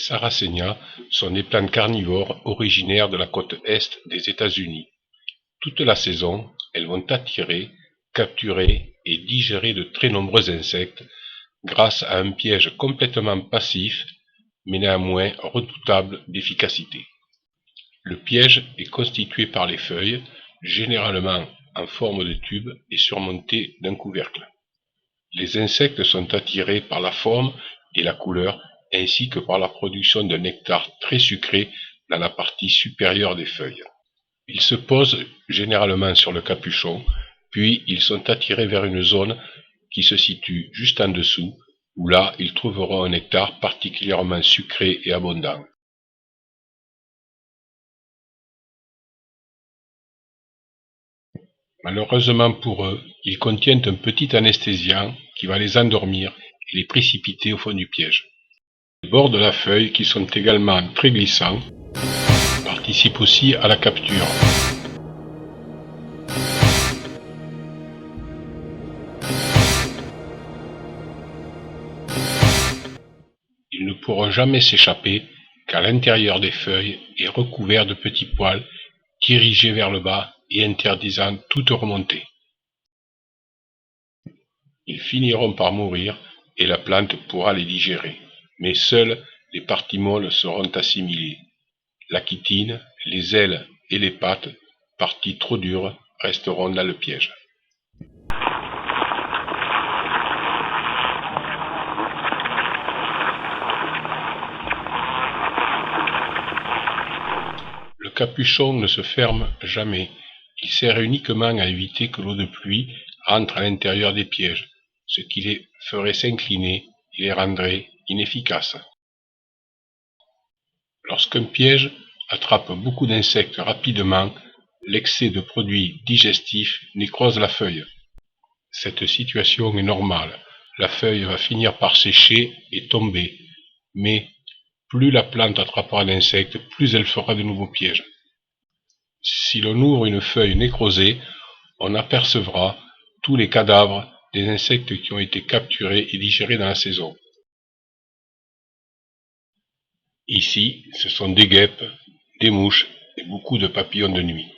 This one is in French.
Sarracenia sont des plantes carnivores originaires de la côte est des États-Unis. Toute la saison, elles vont attirer, capturer et digérer de très nombreux insectes grâce à un piège complètement passif, mais néanmoins redoutable d'efficacité. Le piège est constitué par les feuilles, généralement en forme de tube et surmontées d'un couvercle. Les insectes sont attirés par la forme et la couleur, ainsi que par la production d'un nectar très sucré dans la partie supérieure des feuilles. Ils se posent généralement sur le capuchon, puis ils sont attirés vers une zone qui se situe juste en dessous, où là ils trouveront un nectar particulièrement sucré et abondant. Malheureusement pour eux, ils contiennent un petit anesthésiant qui va les endormir et les précipiter au fond du piège. Les bords de la feuille, qui sont également très glissants, participent aussi à la capture. Ils ne pourront jamais s'échapper car l'intérieur des feuilles est recouvert de petits poils dirigés vers le bas et interdisant toute remontée. Ils finiront par mourir et la plante pourra les digérer, mais seules les parties molles seront assimilées. La chitine, les ailes et les pattes, parties trop dures, resteront dans le piège. Le capuchon ne se ferme jamais. Il sert uniquement à éviter que l'eau de pluie entre à l'intérieur des pièges, ce qui les ferait s'incliner et les rendrait inefficaces. Lorsqu'un piège attrape beaucoup d'insectes rapidement, l'excès de produits digestifs nécrose la feuille. Cette situation est normale. La feuille va finir par sécher et tomber, mais plus la plante attrapera d'insectes, plus elle fera de nouveaux pièges. Si l'on ouvre une feuille nécrosée, on apercevra tous les cadavres des insectes qui ont été capturés et digérés dans la saison. Ici, ce sont des guêpes, des mouches et beaucoup de papillons de nuit.